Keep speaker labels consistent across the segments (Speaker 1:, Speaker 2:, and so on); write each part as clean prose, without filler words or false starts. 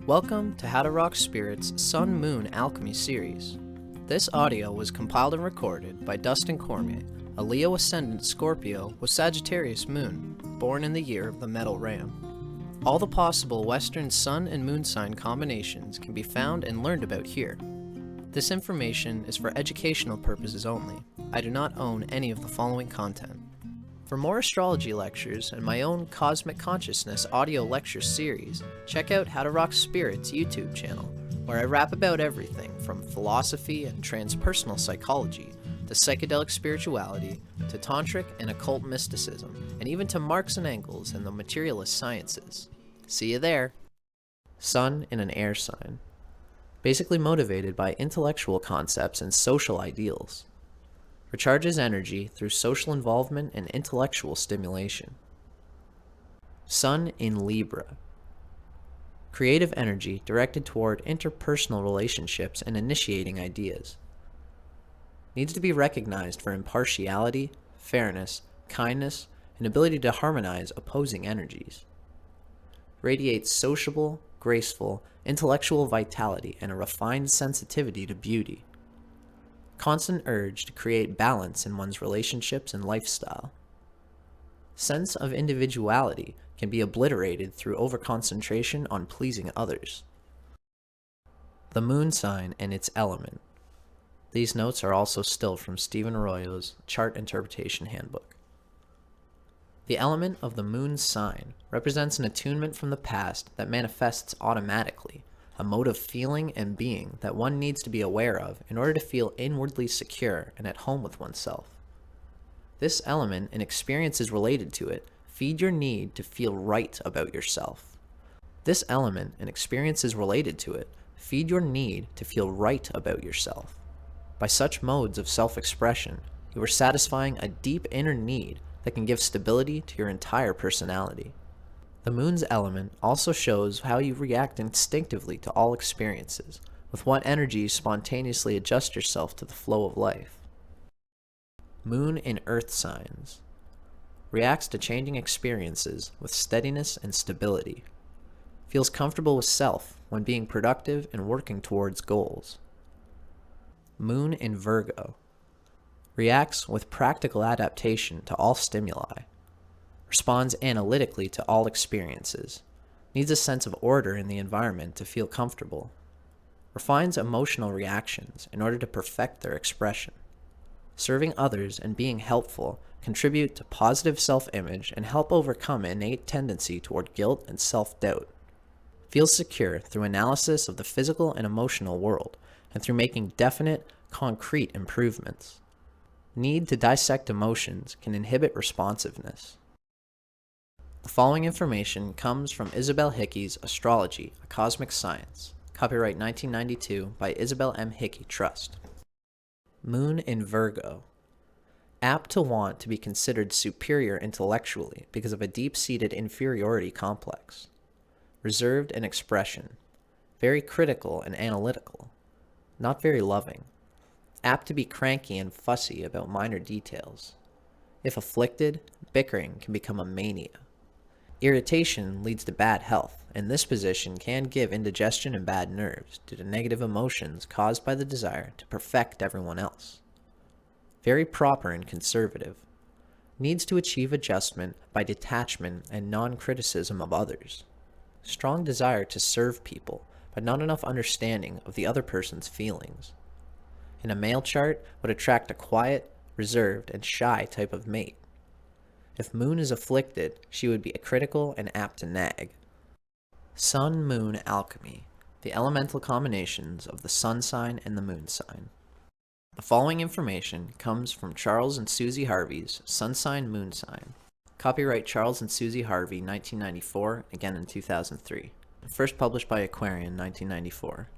Speaker 1: Welcome to How to Rock Spirit's Sun Moon Alchemy series. This audio was compiled and recorded by Dustin Cormier, a Leo Ascendant Scorpio with Sagittarius Moon, born in the year of the Metal Ram. All the possible Western Sun and Moon sign combinations can be found and learned about here. This information is for educational purposes only. I do not own any of the following content. For more astrology lectures and my own Cosmic Consciousness audio lecture series, check out How to Rock Spirit's YouTube channel, where I rap about everything from philosophy and transpersonal psychology, to psychedelic spirituality, to tantric and occult mysticism, and even to Marx and Engels and the materialist sciences. See you there! Sun in an air sign. Basically motivated by intellectual concepts and social ideals. Recharges energy through social involvement and intellectual stimulation. Sun in Libra. Creative energy directed toward interpersonal relationships and initiating ideas. Needs to be recognized for impartiality, fairness, kindness, and ability to harmonize opposing energies. Radiates sociable, graceful, intellectual vitality and a refined sensitivity to beauty. Constant urge to create balance in one's relationships and lifestyle. Sense of individuality can be obliterated through overconcentration on pleasing others. The moon sign and its element. These notes are also still from Stephen Arroyo's Chart Interpretation Handbook. The element of the moon's sign represents an attunement from the past that manifests automatically, a mode of feeling and being that one needs to be aware of in order to feel inwardly secure and at home with oneself. This element and experiences related to it feed your need to feel right about yourself. This element and experiences related to it feed your need to feel right about yourself. By such modes of self-expression, you are satisfying a deep inner need that can give stability to your entire personality. The moon's element also shows how you react instinctively to all experiences, with what energy you spontaneously adjust yourself to the flow of life. Moon in earth signs. Reacts to changing experiences with steadiness and stability. Feels comfortable with self when being productive and working towards goals. Moon in Virgo. Reacts with practical adaptation to all stimuli. Responds analytically to all experiences, needs a sense of order in the environment to feel comfortable, refines emotional reactions in order to perfect their expression. Serving others and being helpful contribute to positive self-image and help overcome innate tendency toward guilt and self-doubt. Feels secure through analysis of the physical and emotional world and through making definite, concrete improvements. Need to dissect emotions can inhibit responsiveness. The following information comes from Isabel Hickey's Astrology, a Cosmic Science, copyright 1992 by Isabel M. Hickey Trust. Moon in Virgo. Apt to want to be considered superior intellectually because of a deep-seated inferiority complex. Reserved in expression. Very critical and analytical. Not very loving. Apt to be cranky and fussy about minor details. If afflicted, bickering can become a mania. Irritation leads to bad health, and this position can give indigestion and bad nerves due to negative emotions caused by the desire to perfect everyone else. Very proper and conservative. Needs to achieve adjustment by detachment and non-criticism of others. Strong desire to serve people, but not enough understanding of the other person's feelings. In a male chart, would attract a quiet, reserved, and shy type of mate. If Moon is afflicted, she would be critical and apt to nag. Sun-Moon Alchemy, the elemental combinations of the Sun sign and the Moon sign. The following information comes from Charles and Susie Harvey's Sun Sign Moon Sign. Copyright Charles and Susie Harvey, 1994, again in 2003. First published by Aquarian, 1994.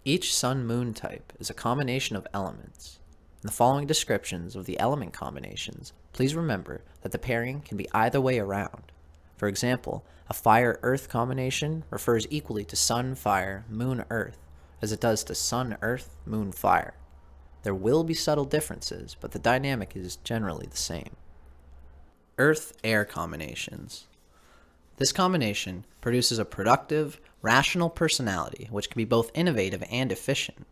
Speaker 1: Each Sun-Moon type is a combination of elements. In the following descriptions of the element combinations, please remember that the pairing can be either way around. For example, a Fire-Earth combination refers equally to Sun-Fire, Moon-Earth, as it does to Sun-Earth, Moon-Fire. There will be subtle differences, but the dynamic is generally the same. Earth-Air combinations. This combination produces a productive, rational personality which can be both innovative and efficient.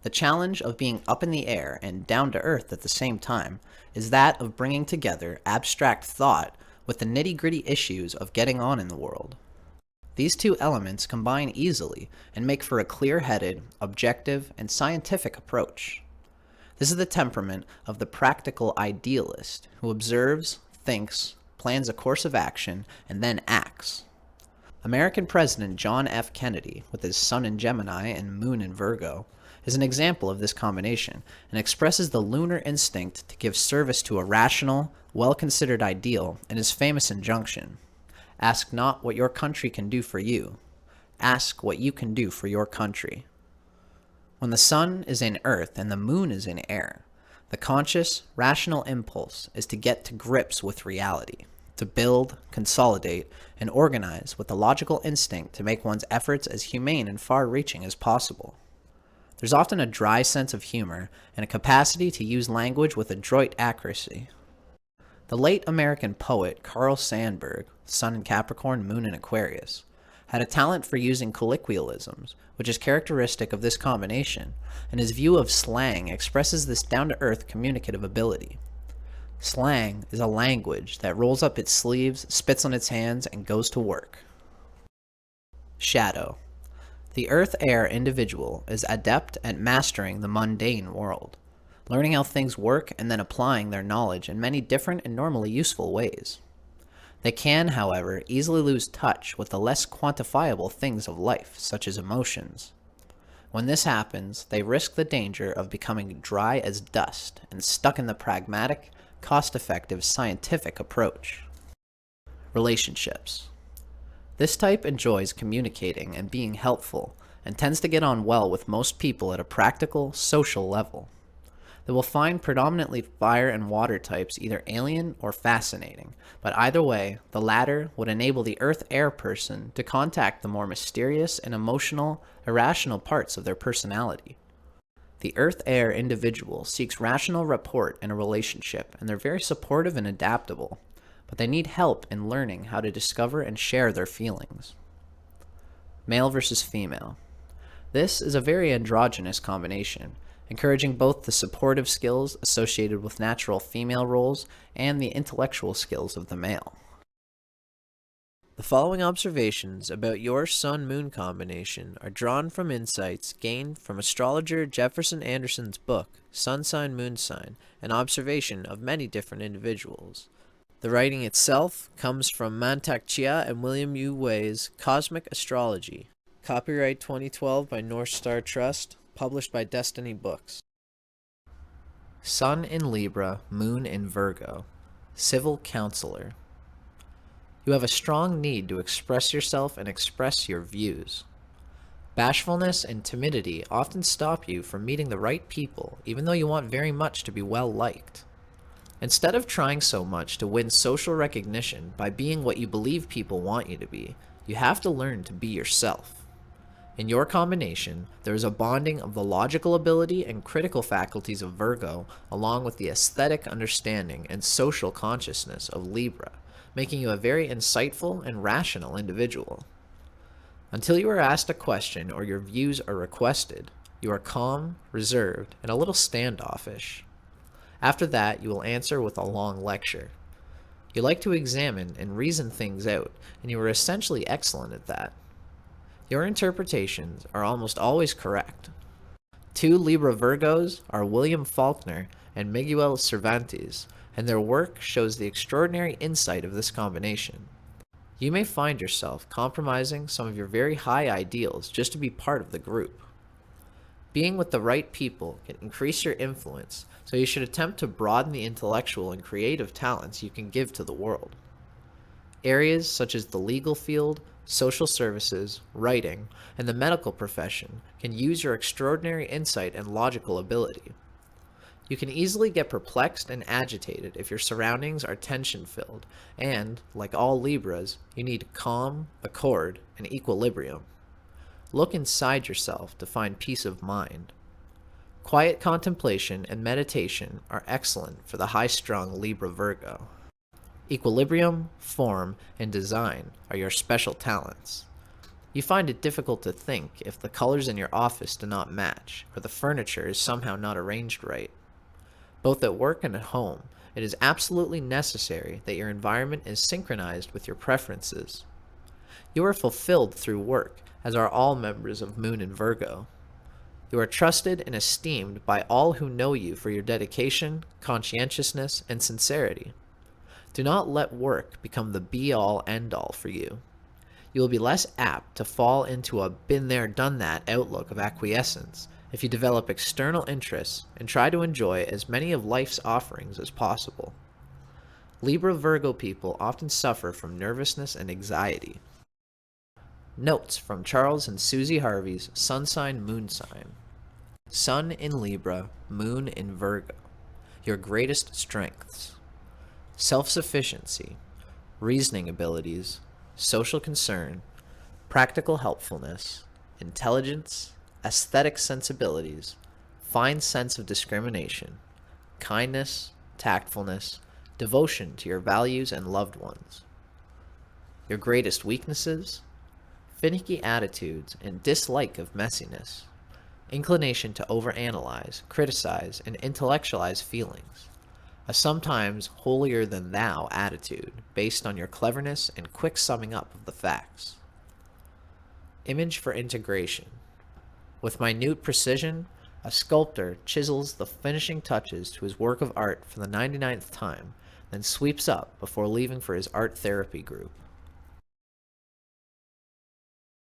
Speaker 1: The challenge of being up in the air and down to earth at the same time is that of bringing together abstract thought with the nitty-gritty issues of getting on in the world. These two elements combine easily and make for a clear-headed, objective, and scientific approach. This is the temperament of the practical idealist who observes, thinks, plans a course of action, and then acts. American President John F. Kennedy, with his Sun in Gemini and Moon in Virgo, is an example of this combination and expresses the lunar instinct to give service to a rational, well-considered ideal in his famous injunction, "Ask not what your country can do for you. Ask what you can do for your country." When the sun is in earth and the moon is in air, the conscious, rational impulse is to get to grips with reality, to build, consolidate, and organize with the logical instinct to make one's efforts as humane and far-reaching as possible. There's often a dry sense of humor and a capacity to use language with adroit accuracy. The late American poet Carl Sandburg, Sun in Capricorn, Moon in Aquarius, had a talent for using colloquialisms, which is characteristic of this combination, and his view of slang expresses this down-to-earth communicative ability. Slang is a language that rolls up its sleeves, spits on its hands, and goes to work. Shadow. The earth-air individual is adept at mastering the mundane world, learning how things work and then applying their knowledge in many different and normally useful ways. They can, however, easily lose touch with the less quantifiable things of life, such as emotions. When this happens, they risk the danger of becoming dry as dust and stuck in the pragmatic, cost-effective, scientific approach. Relationships. This type enjoys communicating and being helpful, and tends to get on well with most people at a practical, social level. They will find predominantly fire and water types either alien or fascinating, but either way, the latter would enable the earth-air person to contact the more mysterious and emotional, irrational parts of their personality. The earth-air individual seeks rational rapport in a relationship, and they're very supportive and adaptable, but they need help in learning how to discover and share their feelings. Male versus female. This is a very androgynous combination, encouraging both the supportive skills associated with natural female roles and the intellectual skills of the male. The following observations about your Sun-Moon combination are drawn from insights gained from astrologer Jefferson Anderson's book, Sun Sign, Moon Sign, an observation of many different individuals. The writing itself comes from Mantak Chia and William Yu Wei's Cosmic Astrology. Copyright 2012 by North Star Trust, published by Destiny Books. Sun in Libra, Moon in Virgo. Civil Counselor. You have a strong need to express yourself and express your views. Bashfulness and timidity often stop you from meeting the right people, even though you want very much to be well liked. Instead of trying so much to win social recognition by being what you believe people want you to be, you have to learn to be yourself. In your combination, there is a bonding of the logical ability and critical faculties of Virgo, along with the aesthetic understanding and social consciousness of Libra, making you a very insightful and rational individual. Until you are asked a question or your views are requested, you are calm, reserved, and a little standoffish. After that, you will answer with a long lecture. You like to examine and reason things out, and you are essentially excellent at that. Your interpretations are almost always correct. Two Libra Virgos are William Faulkner and Miguel Cervantes, and their work shows the extraordinary insight of this combination. You may find yourself compromising some of your very high ideals just to be part of the group. Being with the right people can increase your influence, so you should attempt to broaden the intellectual and creative talents you can give to the world. Areas such as the legal field, social services, writing, and the medical profession can use your extraordinary insight and logical ability. You can easily get perplexed and agitated if your surroundings are tension-filled, and, like all Libras, you need calm, accord, and equilibrium. Look inside yourself to find peace of mind. Quiet contemplation and meditation are excellent for the high-strung Libra Virgo. Equilibrium, form, and design are your special talents. You find it difficult to think if the colors in your office do not match or the furniture is somehow not arranged right. Both at work and at home, it is absolutely necessary that your environment is synchronized with your preferences. You are fulfilled through work, as are all members of Moon in Virgo. You are trusted and esteemed by all who know you for your dedication, conscientiousness, and sincerity. Do not let work become the be-all, end-all for you. You will be less apt to fall into a been-there-done-that outlook of acquiescence if you develop external interests and try to enjoy as many of life's offerings as possible. Libra Virgo people often suffer from nervousness and anxiety. Notes from Charles and Susie Harvey's Sun Sign Moon Sign. Sun in Libra, Moon in Virgo. Your greatest strengths: self-sufficiency, reasoning abilities, social concern, practical helpfulness, intelligence, aesthetic sensibilities, fine sense of discrimination, kindness, tactfulness, devotion to your values and loved ones. Your greatest weaknesses: finicky attitudes and dislike of messiness, inclination to overanalyze, criticize, and intellectualize feelings, a sometimes holier-than-thou attitude based on your cleverness and quick summing up of the facts. Image for integration. With minute precision, a sculptor chisels the finishing touches to his work of art for the 99th time, then sweeps up before leaving for his art therapy group.